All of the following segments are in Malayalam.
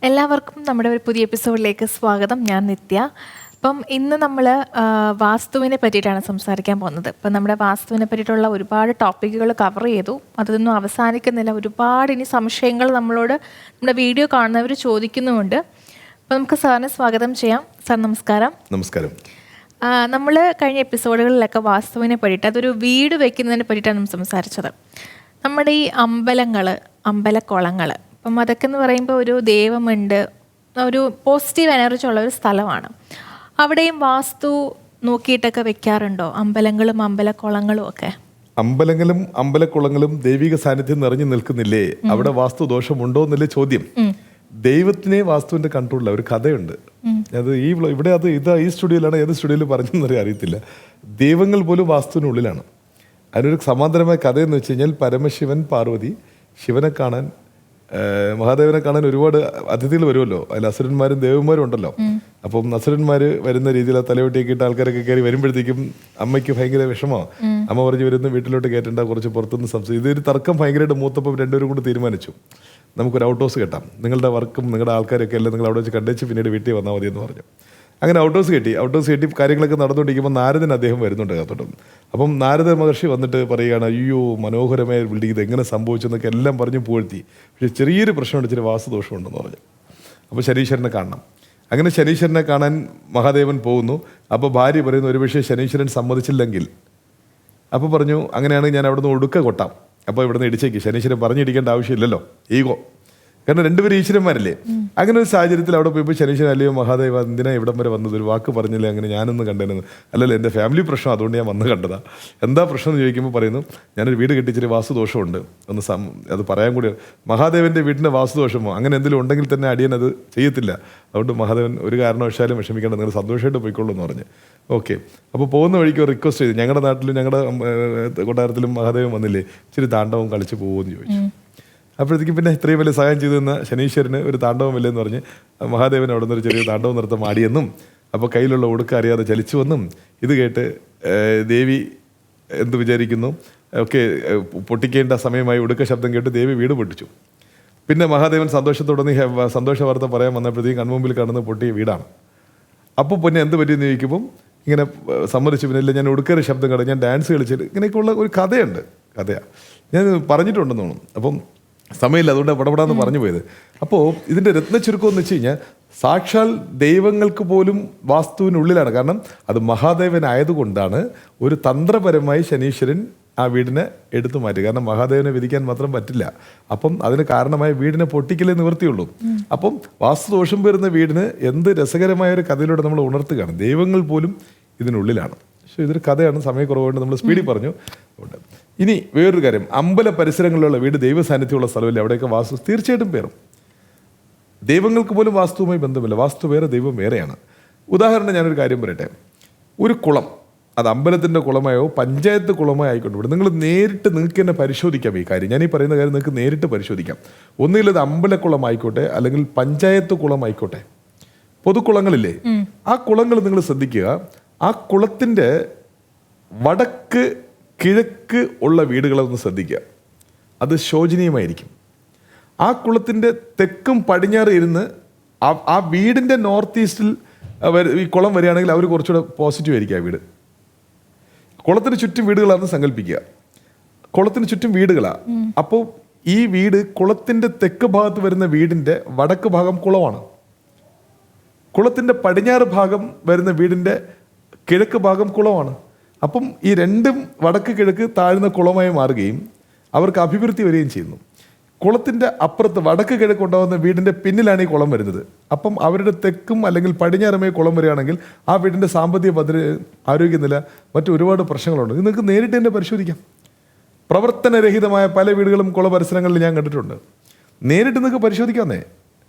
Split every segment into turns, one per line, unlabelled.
എല്ലാവർക്കും നമ്മുടെ ഒരു പുതിയ എപ്പിസോഡിലേക്ക് സ്വാഗതം. ഞാൻ നിത്യ. അപ്പം ഇന്ന് നമ്മൾ വാസ്തുവിനെ പറ്റിയിട്ടാണ് സംസാരിക്കാൻ പോകുന്നത്. ഇപ്പം നമ്മുടെ വാസ്തുവിനെ പറ്റിയിട്ടുള്ള ഒരുപാട് ടോപ്പിക്കുകൾ കവർ ചെയ്തു. അതൊന്നും അവസാനിക്കുന്നില്ല. ഒരുപാട് ഇനി സംശയങ്ങൾ നമ്മളോട് നമ്മുടെ വീഡിയോ കാണുന്നവർ ചോദിക്കുന്നുമുണ്ട്. അപ്പം നമുക്ക് സാറിനെ സ്വാഗതം ചെയ്യാം. സാർ നമസ്കാരം.
നമസ്കാരം.
നമ്മൾ കഴിഞ്ഞ എപ്പിസോഡുകളിലൊക്കെ വാസ്തുവിനെ പറ്റിയിട്ട് അതൊരു വീട് വയ്ക്കുന്നതിനെ പറ്റിയിട്ടാണ് നമ്മൾ സംസാരിച്ചത്. നമ്മുടെ ഈ അമ്പലക്കുളങ്ങൾ അപ്പം അതൊക്കെ എന്ന് പറയുമ്പോൾ ഒരു ദൈവമുണ്ട്, ഒരു പോസിറ്റീവ് എനർജി ഉള്ള ഒരു സ്ഥലമാണ്. അവിടെയും വാസ്തു നോക്കിയിട്ടൊക്കെ വെക്കാറുണ്ടോ? അമ്പലങ്ങളും അമ്പലക്കുളങ്ങളും ഒക്കെ.
അമ്പലങ്ങളും അമ്പലക്കുളങ്ങളും ദൈവിക സാന്നിധ്യം നിറഞ്ഞു നിൽക്കുന്നില്ലേ? അവിടെ വാസ്തു ദോഷമുണ്ടോ എന്നല്ലേ ചോദ്യം. ദൈവത്തിനെ വാസ്തുവിന്റെ കൺട്രോളില്ല. ഒരു കഥയുണ്ട്. അത് ഇവിടെ ഈ സ്റ്റുഡിയോയിലാണ്, ഏത് സ്റ്റുഡിയോയിൽ പറഞ്ഞെന്നറിയാൻ അറിയത്തില്ല. ദൈവങ്ങൾ പോലും വാസ്തുവിനുള്ളിലാണ്. അതിനൊരു സമാന്തരമായ കഥയെന്ന് വെച്ച് കഴിഞ്ഞാൽ, പരമശിവൻ പാർവതി ശിവനെ കാണാൻ, മഹാദേവനെ കാണാൻ ഒരുപാട് അതിഥികൾ വരുമല്ലോ. അതിൽ അസുരന്മാരും ദേവന്മാരും ഉണ്ടല്ലോ. അപ്പം അസുരന്മാർ വരുന്ന രീതിയിൽ ആ തലവെട്ടിയൊക്കെ ഇട്ട് ആൾക്കാരൊക്കെ കയറി വരുമ്പോഴത്തേക്കും അമ്മയ്ക്ക് ഭയങ്കര വിഷമമാണ്. അമ്മ പറഞ്ഞ് വരുന്ന വീട്ടിലോട്ട് കയറ്റേണ്ട, കുറച്ച് പുറത്തുനിന്ന് സംസാരിച്ചു. ഇതൊരു തർക്കം ഭയങ്കരമായിട്ട് മൂത്തപ്പം രണ്ടുപേരും കൂടി തീരുമാനിച്ചു, നമുക്കൊരു ഔട്ട് ഹൗസ് കെട്ടാം, നിങ്ങളുടെ വർക്കും നിങ്ങളുടെ ആൾക്കാരൊക്കെ എല്ലാം നിങ്ങൾ അവിടെ വെച്ച് കണ്ടേച്ച് പിന്നീട് വീട്ടിൽ വന്നാൽ മതി എന്ന് പറഞ്ഞു. അങ്ങനെ ഔട്ട് ഹൗസ് കെട്ടി കാര്യങ്ങളൊക്കെ നടന്നുകൊണ്ടിരിക്കുമ്പോൾ നാരദൻ അദ്ദേഹം വരുന്നുണ്ട് കാത്തോട്ടും. അപ്പം നാരദ മഹർഷി വന്നിട്ട് പറയുകയാണ്, അയ്യോ മനോഹരമായ ബിൽഡിംഗ്, ഇത് എങ്ങനെ സംഭവിച്ചെന്നൊക്കെ എല്ലാം പറഞ്ഞ് പുകഴ്ത്തി. പക്ഷേ ചെറിയൊരു പ്രശ്നമുണ്ട്, ഇച്ചിരി വാസ്തുദോഷമുണ്ടെന്ന് പറഞ്ഞു. അപ്പോൾ ശനീശ്വരനെ കാണണം. അങ്ങനെ ശനീശ്വരനെ കാണാൻ മഹാദേവൻ പോകുന്നു. അപ്പോൾ ഭാര്യ പറയുന്നു, ഒരുപക്ഷെ ശനീശ്വരൻ സമ്മതിച്ചില്ലെങ്കിൽ, അപ്പോൾ പറഞ്ഞു, അങ്ങനെയാണെങ്കിൽ ഞാൻ അവിടെ നിന്ന് ഒടുക്ക കൊട്ടാം, അപ്പോൾ ഇവിടെ നിന്ന് ഇടിച്ചേക്ക്. ശനീശ്വരൻ പറഞ്ഞിരിക്കേണ്ട ആവശ്യമില്ലല്ലോ, ഈഗോ. കാരണം രണ്ടുപേരും ഈശ്വരന്മാരല്ലേ. അങ്ങനെ ഒരു സാഹചര്യത്തിൽ അവിടെ പോയപ്പോൾ ശനീശ്വരൻ, അല്ലയോ മഹാദേവ, എന്തിനാ ഇവിടം വരെ വന്നത്? ഒരു വാക്ക് പറഞ്ഞില്ലേ, അങ്ങനെ ഞാനൊന്ന് കണ്ടേനെന്ന്. അല്ലല്ലോ, എൻ്റെ ഫാമിലി പ്രശ്നം, അതുകൊണ്ട് ഞാൻ വന്ന് കണ്ടതാ. എന്താ പ്രശ്നം എന്ന് ചോദിക്കുമ്പോൾ പറയുന്നു, ഞാനൊരു വീട് കെട്ടിച്ചിരി വാസ്തുദോഷമുണ്ട്, അത് പറയാൻ കൂടി. മഹാദേവൻ്റെ വീടിൻ്റെ വാസ്തുദോഷമോ അങ്ങനെ എന്തെങ്കിലും ഉണ്ടെങ്കിൽ തന്നെ അടിയൻ അത് ചെയ്യത്തില്ല. അതുകൊണ്ട് മഹാദേവൻ ഒരു കാരണവശാലും വിഷമിക്കേണ്ട, നിങ്ങൾ സന്തോഷമായിട്ട് പോയിക്കൊള്ളൂ എന്ന് പറഞ്ഞ്. ഓക്കെ. അപ്പോൾ പോകുന്ന വഴിക്ക് റിക്വസ്റ്റ് ചെയ്തു, ഞങ്ങളുടെ നാട്ടിലും ഞങ്ങളുടെ കൊട്ടാരത്തിലും മഹാദേവൻ വന്നില്ലേ, ഇച്ചിരി താണ്ഡവം കളിച്ച് പോകുമെന്ന് ചോദിച്ചു. അപ്പോഴത്തേക്കും പിന്നെ ഇത്രയും വലിയ സഹായം ചെയ്തു തന്ന ശനീശ്വരന് ഒരു താണ്ഡവമില്ലെന്ന് പറഞ്ഞ് മഹാദേവൻ അവിടെ നിന്ന് ഒരു ചെറിയ താണ്ഡവ നൃത്തം ആടിയെന്നും, അപ്പോൾ കയ്യിലുള്ള ഒടുക്ക അറിയാതെ ചലിച്ചുവെന്നും ഇത് കേട്ട് ദേവി എന്ത് വിചാരിക്കുന്നു, ഒക്കെ പൊട്ടിക്കേണ്ട സമയമായി ഒടുക്ക ശബ്ദം കേട്ട് ദേവി വീട് പൊട്ടിച്ചു. പിന്നെ മഹാദേവൻ സന്തോഷത്തോടെ സന്തോഷ വാർത്ത പറയാൻ വന്നപ്പോഴത്തേക്കും കൺമുമ്പിൽ കാണുന്ന പൊട്ടിയ വീടാണ്. അപ്പോൾ പിന്നെ എന്ത് പറ്റിയെന്ന് ചോദിക്കുമ്പം ഇങ്ങനെ സമ്മതിച്ചു. പിന്നെ ഇല്ല, ഞാൻ ഒടുക്കര ശബ്ദം കേട്ടു, ഞാൻ ഡാൻസ് കളിച്ചിട്ട്, ഇങ്ങനെയൊക്കെയുള്ള ഒരു കഥയാണ്. ഞാൻ പറഞ്ഞിട്ടുണ്ടെന്ന് തോന്നുന്നു. അപ്പം സമയമില്ല, അതുകൊണ്ട് പടപടാന്ന് പറഞ്ഞു പോയത്. അപ്പോൾ ഇതിൻ്റെ രത്ന ചുരുക്കം എന്ന് വെച്ച് കഴിഞ്ഞാൽ, സാക്ഷാൽ ദൈവങ്ങൾക്ക് പോലും വാസ്തുവിനുള്ളിലാണ്. കാരണം അത് മഹാദേവനായതുകൊണ്ടാണ് ഒരു തന്ത്രപരമായി ശനീശ്വരൻ ആ വീടിനെ എടുത്തു മാറ്റി. കാരണം മഹാദേവനെ വിധിക്കാൻ മാത്രം പറ്റില്ല. അപ്പം അതിന് കാരണമായ വീടിനെ പൊട്ടിക്കലേ നിവൃത്തിയുള്ളൂ. അപ്പം വാസ്തുദോഷം വരുന്ന വീടിന് എന്ത് രസകരമായ ഒരു കഥയിലൂടെ നമ്മൾ ഉണർത്തുകയാണ്. ദൈവങ്ങൾ പോലും ഇതിനുള്ളിലാണ്. പക്ഷേ ഇതൊരു കഥയാണ്, സമയക്കുറവുകൊണ്ട് നമ്മൾ സ്പീഡിൽ പറഞ്ഞു. ഇനി വേറൊരു കാര്യം, അമ്പല പരിസരങ്ങളിലുള്ള വീട് ദൈവ സാന്നിധ്യമുള്ള സ്ഥലമില്ല, അവിടെയൊക്കെ വാസ്തു തീർച്ചയായിട്ടും പേറും. ദൈവങ്ങൾക്ക് പോലും വാസ്തുവുമായി ബന്ധമില്ല, വാസ്തു വേറെ, ദൈവം വേറെയാണ്. ഉദാഹരണം ഞാനൊരു കാര്യം പറയട്ടെ. ഒരു കുളം, അത് അമ്പലത്തിൻ്റെ കുളമായോ പഞ്ചായത്ത് കുളമായോ ആയിക്കൊണ്ട് ഇവിടെ നിങ്ങൾ നേരിട്ട് നിങ്ങൾക്ക് തന്നെ പരിശോധിക്കാം. ഈ കാര്യം ഞാൻ ഈ പറയുന്ന കാര്യം നിങ്ങൾക്ക് നേരിട്ട് പരിശോധിക്കാം. ഒന്നുകിൽ അത് അമ്പലക്കുളം ആയിക്കോട്ടെ, അല്ലെങ്കിൽ പഞ്ചായത്ത് കുളം ആയിക്കോട്ടെ. പൊതുക്കുളങ്ങളില്ലേ, ആ കുളങ്ങൾ നിങ്ങൾ ശ്രദ്ധിക്കുക. ആ കുളത്തിൻ്റെ വടക്ക് കിഴക്ക് ഉള്ള വീടുകളൊന്ന് ശ്രദ്ധിക്കുക, അത് ശോചനീയമായിരിക്കും. ആ കുളത്തിൻ്റെ തെക്കും പടിഞ്ഞാറ് ഇരുന്ന് ആ വീടിൻ്റെ നോർത്ത് ഈസ്റ്റിൽ ഈ കുളം വരികയാണെങ്കിൽ അവർ കുറച്ചുകൂടെ പോസിറ്റീവ് ആയിരിക്കും ആ വീട്. കുളത്തിന് ചുറ്റും വീടുകളാണെന്ന് സങ്കല്പിക്കുക. കുളത്തിന് ചുറ്റും വീടുകളാണ്. അപ്പോൾ ഈ വീട് കുളത്തിൻ്റെ തെക്ക് ഭാഗത്ത് വരുന്ന വീടിൻ്റെ വടക്ക് ഭാഗം കുളമാണ്. കുളത്തിൻ്റെ പടിഞ്ഞാറ് ഭാഗം വരുന്ന വീടിൻ്റെ കിഴക്ക് ഭാഗം കുളമാണ്. അപ്പം ഈ രണ്ടും വടക്ക് കിഴക്ക് താഴ്ന്ന കുളമായി മാറുകയും അവർക്ക് അഭിവൃദ്ധി വരികയും ചെയ്യുന്നു. കുളത്തിൻ്റെ അപ്പുറത്ത് വടക്ക് കിഴക്ക് ഉണ്ടാകുന്ന വീടിൻ്റെ പിന്നിലാണ് ഈ കുളം വരുന്നത്. അപ്പം അവരുടെ തെക്കും അല്ലെങ്കിൽ പടിഞ്ഞാറുമായി കുളം വരികയാണെങ്കിൽ ആ വീടിൻ്റെ സാമ്പത്തിക ആരോഗ്യനില മറ്റു ഒരുപാട് പ്രശ്നങ്ങളുണ്ട്. ഇത് നിങ്ങൾക്ക് നേരിട്ട് തന്നെ പരിശോധിക്കാം. പ്രവർത്തനരഹിതമായ പല വീടുകളും കുള പരിസരങ്ങളിൽ ഞാൻ കണ്ടിട്ടുണ്ട്. നേരിട്ട് നിങ്ങൾക്ക് പരിശോധിക്കാമെന്നേ.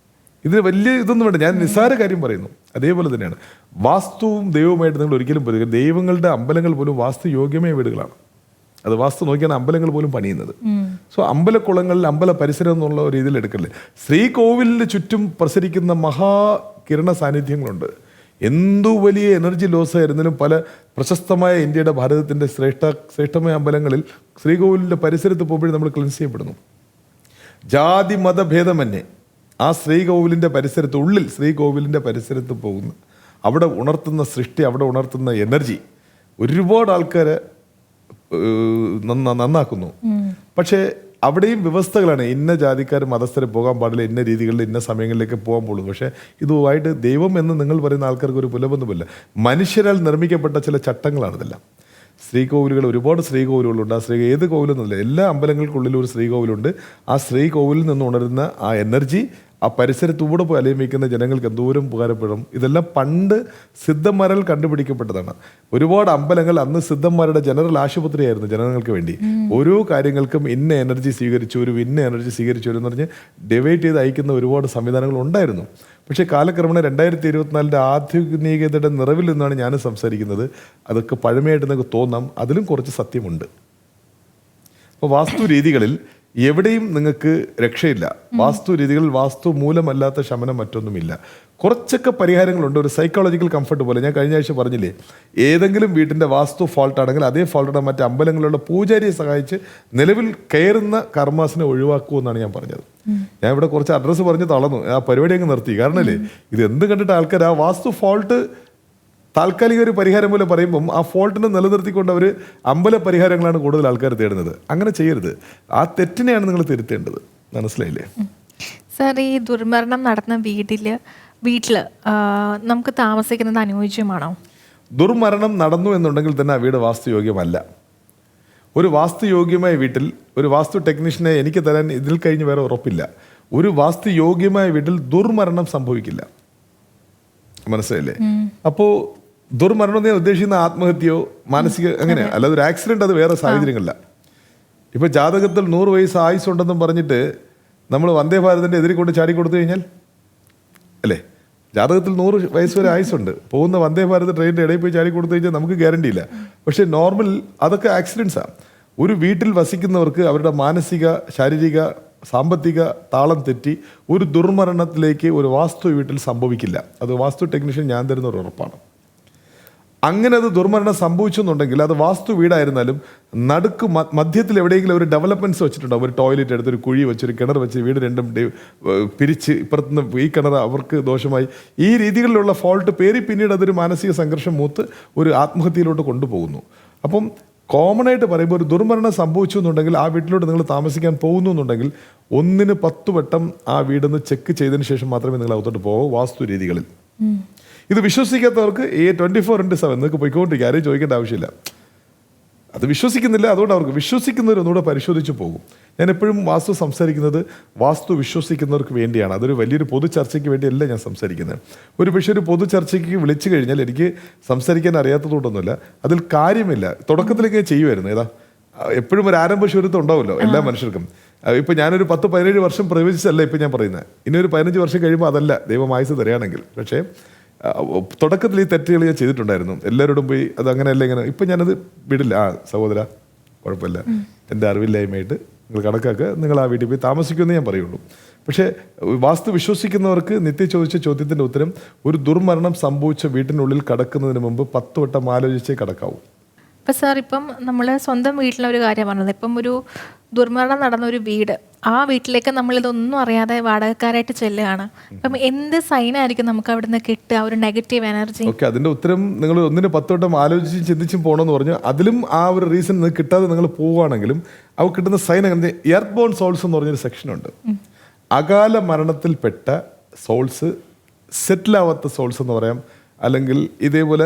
ഇതിന് വലിയ ഇതൊന്നും വേണ്ട, ഞാൻ നിസ്സാര കാര്യം പറയുന്നു. അതേപോലെ തന്നെയാണ് വാസ്തുവും ദൈവവുമായിട്ട് നിങ്ങൾ ഒരിക്കലും പോലും, ദൈവങ്ങളുടെ അമ്പലങ്ങൾ പോലും വാസ്തു യോഗ്യമായ വീടുകളാണ്. അത് വാസ്തു നോക്കിയാണ് അമ്പലങ്ങൾ പോലും പണിയുന്നത്. സോ അമ്പലക്കുളങ്ങളിൽ അമ്പല പരിസരം എന്നുള്ള രീതിയിൽ എടുക്കല്ലേ. ശ്രീകോവിലിന് ചുറ്റും പ്രസരിക്കുന്ന മഹാകിരണ സാന്നിധ്യങ്ങളുണ്ട്. എന്തു വലിയ എനർജി ലോസ് ആയിരുന്നാലും പല പ്രശസ്തമായ ഇന്ത്യയുടെ ഭാരതത്തിൻ്റെ ശ്രേഷ്ഠമായ അമ്പലങ്ങളിൽ ശ്രീകോവിലിൻ്റെ പരിസരത്ത് പോകുമ്പോഴും നമ്മൾ ക്ലെൻസ് ചെയ്യപ്പെടുന്നു. ജാതി മതഭേദമന്യേ ആ ശ്രീകോവിലിൻ്റെ പരിസരത്ത്, ഉള്ളിൽ ശ്രീകോവിലിൻ്റെ പരിസരത്ത് പോകുന്ന, അവിടെ ഉണർത്തുന്ന സൃഷ്ടി, അവിടെ ഉണർത്തുന്ന എനർജി ഒരുപാട് ആൾക്കാരെ നന്നാക്കുന്നു. പക്ഷേ അവിടെയും വ്യവസ്ഥകളാണ്. ഇന്ന ജാതിക്കാർ മതസ്ഥരെ പോകാൻ പാടില്ല, ഇന്ന രീതികളിൽ ഇന്ന സമയങ്ങളിലേക്ക് പോകാൻ പോകുള്ളൂ. പക്ഷേ ഇതുമായിട്ട് ദൈവം എന്ന് നിങ്ങൾ പറയുന്ന ആൾക്കാർക്ക് ഒരു പുലബന്ധമില്ല. മനുഷ്യരാൽ നിർമ്മിക്കപ്പെട്ട ചില ചട്ടങ്ങളാണ് ഇതെല്ലാം. ശ്രീകോവിലുകൾ, ഒരുപാട് ശ്രീകോവിലുകളുണ്ട്. ആ ഏത് കോവിലെന്നല്ല, എല്ലാ അമ്പലങ്ങൾക്കുള്ളിലും ഒരു ശ്രീകോവിലുണ്ട്. ആ ശ്രീകോവിലിൽ നിന്ന് ഉണരുന്ന ആ എനർജി ആ പരിസരത്തൂടെ പോയി അലയമിക്കുന്ന ജനങ്ങൾക്ക് എന്തോരം ഉപകാരപ്പെടും. ഇതെല്ലാം പണ്ട് സിദ്ധന്മാരാൽ കണ്ടുപിടിക്കപ്പെട്ടതാണ്. ഒരുപാട് അമ്പലങ്ങൾ അന്ന് സിദ്ധന്മാരുടെ ജനറൽ ആശുപത്രിയായിരുന്നു ജനങ്ങൾക്ക് വേണ്ടി. ഓരോ കാര്യങ്ങൾക്കും ഇന്ന എനർജി സ്വീകരിച്ചു വരും, ഇന്ന എനർജി സ്വീകരിച്ചു വരും എന്ന് പറഞ്ഞ് ഡിവൈഡ് ചെയ്ത് അയക്കുന്ന ഒരുപാട് സംവിധാനങ്ങൾ ഉണ്ടായിരുന്നു. പക്ഷേ കാലക്രമേണ 2024 ആധുനികതയുടെ നിറവിൽ നിന്നാണ് ഞാൻ സംസാരിക്കുന്നത്. അതൊക്കെ പഴമയായിട്ട് നമുക്ക് തോന്നാം, അതിലും കുറച്ച് സത്യമുണ്ട്. അപ്പോൾ വാസ്തു രീതികളിൽ എവിടെയും നിങ്ങൾക്ക് രക്ഷയില്ല. വാസ്തു രീതികളിൽ വാസ്തു മൂലമല്ലാത്ത ശമനം മറ്റൊന്നുമില്ല. കുറച്ചൊക്കെ പരിഹാരങ്ങളുണ്ട്, ഒരു സൈക്കോളജിക്കൽ കംഫർട്ട് പോലെ. ഞാൻ കഴിഞ്ഞ ആഴ്ച പറഞ്ഞില്ലേ, ഏതെങ്കിലും വീട്ടിൻ്റെ വാസ്തു ഫോൾട്ട് ആണെങ്കിൽ അതേ ഫോൾട്ടുടെ മറ്റ് അമ്പലങ്ങളിലുള്ള പൂജാരിയെ സഹായിച്ച് നിലവിൽ കയറുന്ന കർമാസിനെ ഒഴിവാക്കുമെന്നാണ് ഞാൻ പറഞ്ഞത്. ഞാൻ ഇവിടെ കുറച്ച് അഡ്രസ്സ് പറഞ്ഞ് തളർന്നു, ആ പരിപാടി അങ്ങ് നിർത്തി. കാരണമല്ലേ, ഇത് എന്ത് കണ്ടിട്ട് ആൾക്കാർ ആ വാസ്തു ഫോൾട്ട് താൽക്കാലിക ഒരു പരിഹാരം പോലെ പറയുമ്പം ആ ഫോൾട്ടിനെ നിലനിർത്തിക്കൊണ്ട് അവർ അമ്പല പരിഹാരങ്ങളാണ് കൂടുതൽ ആൾക്കാർ തേടുന്നത്. അങ്ങനെ ചെയ്യരുത്. ആ തെറ്റിനെയാണ് നിങ്ങൾ തിരുത്തേണ്ടത്. മനസ്സിലായില്ലേ
സാർ? ഈ ദുർമരണം നടന്ന വീട്ടിൽ നമുക്ക് താമസിക്കുന്നത് അനുയോജ്യമാണോ?
ദുർമരണം നടന്നു എന്നുണ്ടെങ്കിൽ തന്നെ ആ വീട് വാസ്തുയോഗ്യമല്ല. ഒരു വാസ്തുയോഗ്യമായ വീട്ടിൽ ഒരു വാസ്തു ടെക്നീഷ്യനെ എനിക്ക് തരാൻ ഇതിൽ കഴിഞ്ഞ് വേറെ ഉറപ്പില്ല. ഒരു വാസ്തുയോഗ്യമായ വീട്ടിൽ ദുർമരണം സംഭവിക്കില്ല. മനസ്സിലായില്ലേ? അപ്പോൾ ദുർമരണം ഞാൻ ഉദ്ദേശിക്കുന്ന ആത്മഹത്യയോ മാനസിക അങ്ങനെ അല്ലാതെ ഒരു ആക്സിഡന്റ്, അത് വേറെ സാഹചര്യങ്ങളില്ല. ഇപ്പൊ ജാതകത്തിൽ 100 വയസ്സ് ആയുസ് ഉണ്ടെന്നും പറഞ്ഞിട്ട് നമ്മൾ വന്ദേ ഭാരതിന്റെ എതിരെ കൊണ്ട് ചാടിക്കൊടുത്തു കഴിഞ്ഞാൽ, അല്ലേ, ജാതകത്തിൽ 100 വയസ്സ് വരെ ആയുസുണ്ട്, പോകുന്ന വന്ദേ ഭാരത് ട്രെയിനിന്റെ ഇടയിൽ പോയി ചാടിക്കൊടുത്തു കഴിഞ്ഞാൽ നമുക്ക് ഗ്യാരണ്ടി ഇല്ല. പക്ഷെ നോർമൽ അതൊക്കെ ആക്സിഡൻസാണ്. ഒരു വീട്ടിൽ വസിക്കുന്നവർക്ക് അവരുടെ മാനസിക, ശാരീരിക, സാമ്പത്തിക താളം തെറ്റി ഒരു ദുർമരണത്തിലേക്ക് ഒരു വാസ്തു വീട്ടിൽ സംഭവിക്കില്ല. അത് വാസ്തു ടെക്നീഷ്യൻ ഞാൻ തരുന്ന ഒരു ഉറപ്പാണ്. അങ്ങനെ അത് ദുർമരണം സംഭവിച്ചെന്നുണ്ടെങ്കിൽ അത് വാസ്തു വീടായിരുന്നാലും നടുക്ക് മധ്യത്തിൽ എവിടെയെങ്കിലും ഒരു ഡെവലപ്മെന്റ്സ് വെച്ചിട്ടുണ്ടാവും. ഒരു ടോയ്ലറ്റ് എടുത്ത്, ഒരു കുഴി വെച്ച്, ഒരു കിണർ വെച്ച്, വീട് രണ്ടും പിരിച്ച് ഇപ്പുറത്തുനിന്ന് ഈ കിണർ അവർക്ക് ദോഷമായി, ഈ രീതികളിലുള്ള ഫോൾട്ട് പേരി പിന്നീട് അതൊരു മാനസിക സംഘർഷം മൂത്ത് ഒരു ആത്മഹത്യയിലോട്ട് കൊണ്ടുപോകുന്നു. അപ്പം കോമൺ ആയിട്ട് പറയുമ്പോൾ ഒരു ദുർമരണം സംഭവിച്ചു എന്നുണ്ടെങ്കിൽ ആ വീട്ടിലോട്ട് നിങ്ങൾ താമസിക്കാൻ പോകുന്നു എന്നുണ്ടെങ്കിൽ 1ന് 10 വട്ടം ആ വീടൊന്ന് ചെക്ക് ചെയ്തതിന് ശേഷം മാത്രമേ നിങ്ങൾ അകത്തോട്ട് പോകൂ വാസ്തു രീതികളിൽ. ഇത് വിശ്വസിക്കാത്തവർക്ക് 24/7 നിങ്ങൾക്ക് പോയിക്കൊണ്ടിരിക്കുക, ആരെയും ചോദിക്കേണ്ട ആവശ്യമില്ല. അത് വിശ്വസിക്കുന്നില്ല, അതുകൊണ്ട് അവർക്ക് വിശ്വസിക്കുന്നവർ ഒന്നുകൂടെ പരിശോധിച്ച് പോകും. ഞാൻ എപ്പോഴും വാസ്തു സംസാരിക്കുന്നത് വാസ്തു വിശ്വസിക്കുന്നവർക്ക് വേണ്ടിയാണ്. അതൊരു വലിയൊരു പൊതു ചർച്ചയ്ക്ക് വേണ്ടിയല്ല ഞാൻ സംസാരിക്കുന്നത്. ഒരു പക്ഷേ ഒരു പൊതു ചർച്ചയ്ക്ക് വിളിച്ചു കഴിഞ്ഞാൽ എനിക്ക് സംസാരിക്കാൻ അറിയാത്തതുകൊണ്ടൊന്നുമില്ല, അതിൽ കാര്യമില്ല. തുടക്കത്തിലേക്ക് ചെയ്യുമായിരുന്നു. ഏതാ എപ്പോഴും ഒരു ആരംഭ ശൂരത്വം ഉണ്ടാവുമല്ലോ എല്ലാ മനുഷ്യർക്കും. ഇപ്പം ഞാനൊരു 10-17 വർഷം പ്രവചിച്ചല്ല ഇപ്പം ഞാൻ പറയുന്നത്. ഇനി ഒരു 15 വർഷം കഴിയുമ്പോൾ അതല്ല, ദൈവം ആയുസ് തരികയാണെങ്കിൽ. പക്ഷേ തുടക്കത്തിൽ ഈ തെറ്റുകൾ ഞാൻ ചെയ്തിട്ടുണ്ടായിരുന്നു. എല്ലാവരോടും പോയി അത് അങ്ങനെയല്ല ഇങ്ങനെ. ഇപ്പം ഞാനത് വിടില്ല. സഹോദര കുഴപ്പമില്ല, എൻ്റെ അറിവില്ലായ്മയായിട്ട് നിങ്ങൾ കണക്കാക്കുക, നിങ്ങൾ ആ വീട്ടിൽ പോയി താമസിക്കുമെന്ന് ഞാൻ പറയുള്ളൂ. പക്ഷേ വാസ്തു വിശ്വസിക്കുന്നവർക്ക് നിത്യ ചോദിച്ച ചോദ്യത്തിൻ്റെ ഉത്തരം, ഒരു ദുർമരണം സംഭവിച്ച വീട്ടിനുള്ളിൽ കടക്കുന്നതിന് മുമ്പ് 10 വട്ടം ആലോചിച്ചേ കടക്കാവൂ.
ഇപ്പം സാർ, ഇപ്പം നമ്മൾ സ്വന്തം വീട്ടിലൊരു കാര്യം പറഞ്ഞത്, ഇപ്പം ഒരു ദുർമരണം നടന്ന ഒരു വീട്, ആ വീട്ടിലേക്ക് നമ്മളിതൊന്നും അറിയാതെ വാടകക്കാരായിട്ട് ചെല്ലുകയാണ്. അപ്പം എന്ത് സൈനായിരിക്കും നമുക്ക് അവിടെ നിന്ന് കിട്ടുക, ഒരു നെഗറ്റീവ് എനർജി?
ഓക്കെ, അതിൻ്റെ ഉത്തരം നിങ്ങൾ 1ന് 10 വട്ടം ആലോചിച്ചും ചിന്തിച്ചും പോകണമെന്ന് പറഞ്ഞു. അതിലും ആ ഒരു റീസൺ നിങ്ങൾക്ക് കിട്ടാതെ നിങ്ങൾ പോവുകയാണെങ്കിലും അവ കിട്ടുന്ന സൈൻ അങ്ങനെ. എർത്ത് ബോൺ സോൾസ് എന്ന് പറഞ്ഞൊരു സെക്ഷനുണ്ട്. അകാല മരണത്തിൽപ്പെട്ട സോൾസ്, സെറ്റിലാവാത്ത സോൾസ് എന്ന് പറയാം. അല്ലെങ്കിൽ ഇതേപോലെ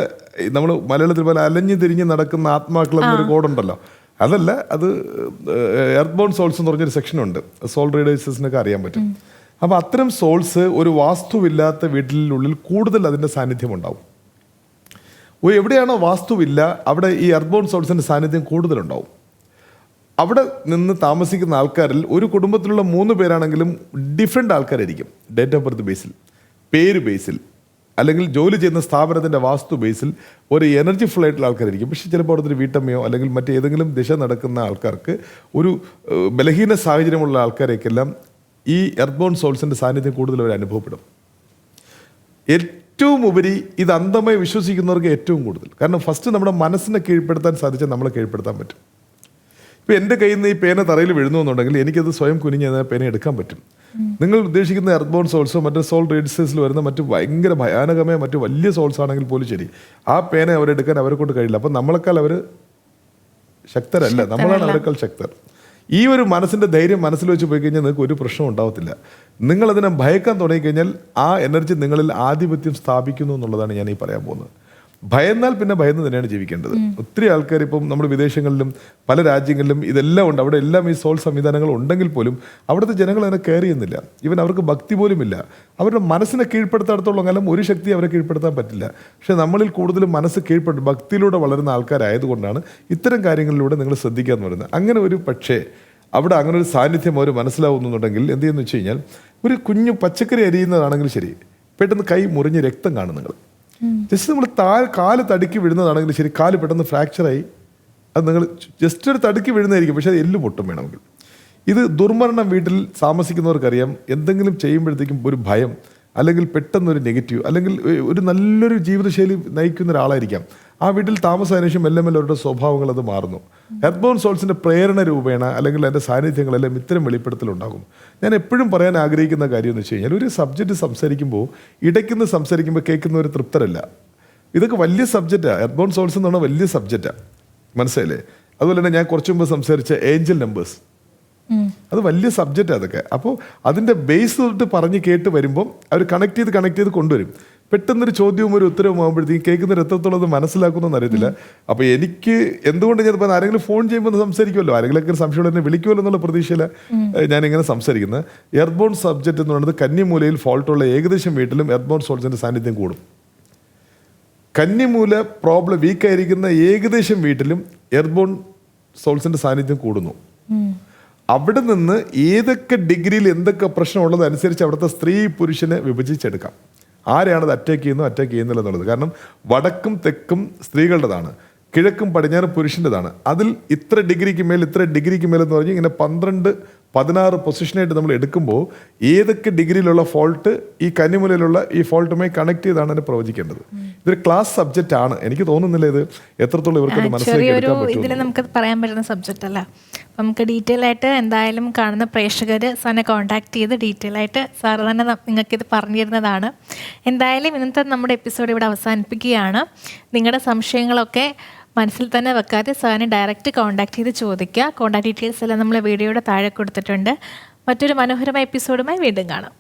നമ്മൾ മലയാളത്തിൽ പോലെ അലഞ്ഞു തിരിഞ്ഞ് നടക്കുന്ന ആത്മാക്കൾ എന്നൊരു കോഡുണ്ടല്ലോ, അതല്ല, അത് എർത്ത് ബോൺ സോൾസ് എന്ന് പറഞ്ഞൊരു സെക്ഷനുണ്ട്. സോൾ റീഡേഴ്സിനൊക്കെ അറിയാൻ പറ്റും. അപ്പോൾ അത്തരം സോൾസ് ഒരു വാസ്തുവില്ലാത്ത വീട്ടിനുള്ളിൽ കൂടുതൽ അതിൻ്റെ സാന്നിധ്യം ഉണ്ടാവും. എവിടെയാണോ വാസ്തുവില്ല അവിടെ ഈ എർത്ത് ബോൺ സോൾസിൻ്റെ സാന്നിധ്യം കൂടുതലുണ്ടാവും. അവിടെ നിന്ന് താമസിക്കുന്ന ആൾക്കാരിൽ ഒരു കുടുംബത്തിലുള്ള 3 പേരാണെങ്കിലും ഡിഫറെൻ്റ് ആൾക്കാരായിരിക്കും. ഡേറ്റ് ഓഫ് ബർത്ത് ബേസിൽ, പേര് ബേസിൽ, അല്ലെങ്കിൽ ജോലി ചെയ്യുന്ന സ്ഥാപനത്തിൻ്റെ വാസ്തു ബേസിൽ ഒരു എനർജി ഫുൾ ആയിട്ടുള്ള ആൾക്കാരായിരിക്കും. പക്ഷേ ചിലപ്പോൾ അവിടുത്തെ ഒരു വീട്ടമ്മയോ അല്ലെങ്കിൽ മറ്റേതെങ്കിലും ദിശ നടക്കുന്ന ആൾക്കാർക്ക് ഒരു ബലഹീന സാഹചര്യമുള്ള ആൾക്കാരേക്കെല്ലാം ഈ എർത്ത് ബോൺ സോൾസിൻ്റെ സാന്നിധ്യം കൂടുതൽ അവർ അനുഭവപ്പെടും. ഏറ്റവും ഉപരി ഇത് അന്ധമായി വിശ്വസിക്കുന്നവർക്ക് ഏറ്റവും കൂടുതൽ. കാരണം ഫസ്റ്റ് നമ്മുടെ മനസ്സിനെ കീഴ്പ്പെടുത്താൻ സാധിച്ചാൽ നമ്മളെ കീഴ്പ്പെടുത്താൻ പറ്റും. ഇപ്പോൾ എൻ്റെ കയ്യിൽ നിന്ന് ഈ പേന തറയിൽ വീഴുന്നു എന്നുണ്ടെങ്കിൽ എനിക്കത് സ്വയം കുനിഞ്ഞ് പേന എടുക്കാൻ പറ്റും. നിങ്ങൾ ഉദ്ദേശിക്കുന്ന എർത്ത് ബോൺ സോൾസോ മറ്റു സോൾ റീഡ്സേഴ്സിൽ വരുന്ന മറ്റു ഭയങ്കര ഭയാനകമായ മറ്റു വലിയ സോൾസ് ആണെങ്കിൽ പോലും ശരി, ആ പേന അവരെടുക്കാൻ അവരെ കൊണ്ട് കഴിയില്ല. അപ്പം നമ്മളെക്കാൾ അവർ ശക്തരല്ല, നമ്മളാണ് അവരെക്കാൾ ശക്തർ. ഈ ഒരു മനസ്സിൻ്റെ ധൈര്യം മനസ്സിൽ വെച്ച് പോയി കഴിഞ്ഞാൽ നിങ്ങൾക്ക് ഒരു പ്രശ്നം ഉണ്ടാവത്തില്ല. നിങ്ങളതിനെ ഭയക്കാൻ തുടങ്ങിക്കഴിഞ്ഞാൽ ആ എനർജി നിങ്ങളിൽ ആധിപത്യം സ്ഥാപിക്കുന്നു എന്നുള്ളതാണ് ഞാൻ ഈ പറയാൻ പോകുന്നത്. ഭയന്നാൽ പിന്നെ ഭയന്ന് തന്നെയാണ് ജീവിക്കേണ്ടത്. ഒത്തിരി ആൾക്കാർ ഇപ്പം നമ്മുടെ വിദേശങ്ങളിലും പല രാജ്യങ്ങളിലും ഇതെല്ലാം ഉണ്ട്, അവിടെ എല്ലാം ഈ സോൾ സംവിധാനങ്ങൾ ഉണ്ടെങ്കിൽ പോലും അവിടുത്തെ ജനങ്ങൾ അതിനെ കെയർ ചെയ്യുന്നില്ല. ഈവൻ അവർക്ക് ഭക്തി പോലും ഇല്ല. അവരുടെ മനസ്സിനെ കീഴ്പ്പെടുത്താടത്തോളം കാലം ഒരു ശക്തി അവരെ കീഴ്പ്പെടുത്താൻ പറ്റില്ല. പക്ഷെ നമ്മളിൽ കൂടുതലും മനസ്സ് കീഴ്പ്പെടും ഭക്തിയിലൂടെ വളരുന്ന ആൾക്കാരായതുകൊണ്ടാണ് ഇത്തരം കാര്യങ്ങളിലൂടെ നിങ്ങൾ ശ്രദ്ധിക്കാമെന്ന് പറയുന്നത്. അങ്ങനെ ഒരു പക്ഷേ അവിടെ അങ്ങനെ ഒരു സാന്നിധ്യം അവർ മനസ്സിലാവുന്നുണ്ടെങ്കിൽ എന്ത് ചെയ്യുന്നു വെച്ച് കഴിഞ്ഞാൽ, ഒരു കുഞ്ഞു പച്ചക്കറി അരിയുന്നതാണെങ്കിൽ ശരി, പെട്ടെന്ന് കൈ മുറിഞ്ഞ് രക്തം കാണും നിങ്ങൾ. ജസ്റ്റ് നമ്മൾ കാല് തടുക്കി വീഴുന്നതാണെങ്കിൽ ശരി, കാല് പെട്ടെന്ന് ഫ്രാക്ചറായി അത് നിങ്ങൾ ജസ്റ്റ് ഒരു തടുക്കി വീഴുന്നതായിരിക്കും, പക്ഷെ അത് എല്ല് പൊട്ടും വേണമെങ്കിൽ. ഇത് ദുർമരണം വീട്ടിൽ താമസിക്കുന്നവർക്കറിയാം. എന്തെങ്കിലും ചെയ്യുമ്പോഴത്തേക്കും ഒരു ഭയം, അല്ലെങ്കിൽ പെട്ടെന്നൊരു നെഗറ്റീവ്, അല്ലെങ്കിൽ ഒരു നല്ലൊരു ജീവിതശൈലി നയിക്കുന്ന ഒരാളായിരിക്കാം. ആ വീട്ടിൽ താമസത്തിന് ശേഷം മെല്ലെ മെല്ലെ അവരുടെ സ്വഭാവങ്ങൾ അത് മാറുന്നു. എർത്ത് ബോൺ സോൾസിൻ്റെ പ്രേരണ രൂപേണ അല്ലെങ്കിൽ അതിൻ്റെ സാന്നിധ്യങ്ങളെല്ലാം ഇത്തരം വെളിപ്പെടുത്തലുണ്ടാകും. ഞാൻ എപ്പോഴും പറയാൻ ആഗ്രഹിക്കുന്ന കാര്യം എന്ന് വെച്ച് കഴിഞ്ഞാൽ, ഒരു സബ്ജക്റ്റ് സംസാരിക്കുമ്പോൾ ഇടയ്ക്കുന്ന് സംസാരിക്കുമ്പോൾ കേൾക്കുന്നവർ തൃപ്തരല്ല. ഇതൊക്കെ വലിയ സബ്ജക്റ്റാണ്. എർത്ത് ബോൺ സോൾസ് എന്ന് പറഞ്ഞാൽ വലിയ സബ്ജക്റ്റാണ്, മനസ്സിലായില്ലേ? അതുപോലെ തന്നെ ഞാൻ കുറച്ചു മുമ്പ് സംസാരിച്ച ഏഞ്ചൽ നമ്പേഴ്സ്, അത് വലിയ സബ്ജക്റ്റാണ് അതൊക്കെ. അപ്പോൾ അതിൻ്റെ ബേസ് തൊട്ട് പറഞ്ഞ് കേട്ട് വരുമ്പം അവർ കണക്ട് ചെയ്ത് കൊണ്ടുവരും. പെട്ടെന്നൊരു ചോദ്യവും ഒരു ഉത്തരവും ആകുമ്പോഴത്തേക്കും കേൾക്കുന്നവർ എത്രത്തോളം അത് മനസ്സിലാക്കുന്നതെന്ന് അറിയത്തില്ല. അപ്പോൾ എനിക്ക് എന്തുകൊണ്ട് ഞാൻ ഇപ്പം ആരെങ്കിലും ഫോൺ ചെയ്യുമ്പോൾ സംസാരിക്കുമല്ലോ, ആരെങ്കിലൊക്കെ സംശയം എന്നെ വിളിക്കുമല്ലോ എന്നുള്ള പ്രതീക്ഷയില ഞാനിങ്ങനെ സംസാരിക്കുന്നത്. എർത്ത് ബോൺ സബ്ജക്റ്റ് എന്ന് പറയുന്നത് കന്നിമൂലയിൽ ഫോൾട്ടുള്ള ഏകദേശം വീട്ടിലും എർത്ത് ബോൺ സോൾസിൻ്റെ സാന്നിധ്യം കൂടും. കന്നിമൂല പ്രോബ്ലം വീക്കായിരിക്കുന്ന ഏകദേശം വീട്ടിലും എർത്ത് ബോൺ സോൾസിൻ്റെ സാന്നിധ്യം കൂടുന്നു. അവിടെ നിന്ന് ഏതൊക്കെ ഡിഗ്രിയിൽ എന്തൊക്കെ പ്രശ്നമുള്ളത് അനുസരിച്ച് അവിടുത്തെ സ്ത്രീ പുരുഷനെ വിഭജിച്ചെടുക്കാം. ആരെയാണത് അറ്റാക്ക് ചെയ്യുന്നില്ല എന്നുള്ളത്. കാരണം വടക്കും തെക്കും സ്ത്രീകളുടേതാണ്, കിഴക്കും പടിഞ്ഞാറും പുരുഷൻ്റെതാണ്. അതിൽ ഇത്ര ഡിഗ്രിക്ക് മേൽ എന്ന് പറഞ്ഞ് ഇങ്ങനെ 12-16 പൊസിഷനായിട്ട് നമ്മൾ എടുക്കുമ്പോൾ ഏതൊക്കെ ഡിഗ്രിയിലുള്ള ഫോൾട്ട് ഈ കന്നിമൂലയിലുള്ള ഈ ഫോൾട്ടുമായി കണക്ട് ചെയ്താണ് അതിനെ പ്രവചിക്കേണ്ടത്. ഇതൊരു ക്ലാസ് സബ്ജക്റ്റ് ആണ്. എനിക്ക് തോന്നുന്നില്ല ഇത് എത്രത്തോളം ഇവർക്ക് മനസ്സിലാക്കി എടുക്കാൻ പറ്റും.
ഇതിൽ നമുക്ക് പറയാൻ പറ്റുന്ന സബ്ജക്റ്റ് അല്ല. അപ്പം നമുക്ക് ഡീറ്റെയിൽ ആയിട്ട് എന്തായാലും കാണുന്ന പ്രേക്ഷകർ സാറിനെ കോൺടാക്ട് ചെയ്ത് ഡീറ്റെയിൽ ആയിട്ട് സാറ് തന്നെ നിങ്ങൾക്കിത് പറഞ്ഞു തരുന്നതാണ്. എന്തായാലും ഇന്നത്തെ നമ്മുടെ എപ്പിസോഡ് ഇവിടെ അവസാനിപ്പിക്കുകയാണ്. നിങ്ങളുടെ സംശയങ്ങളൊക്കെ മനസ്സിൽ തന്നെ വെക്കാതെ സാറിനെ ഡയറക്റ്റ് കോൺടാക്ട് ചെയ്ത് ചോദിക്കുക. കോൺടാക്ട് ഡീറ്റെയിൽസ് എല്ലാം നമ്മൾ വീഡിയോയുടെ താഴെ കൊടുത്തിട്ടുണ്ട്. മറ്റൊരു മനോഹരമായ എപ്പിസോഡുമായി വീണ്ടും കാണാം.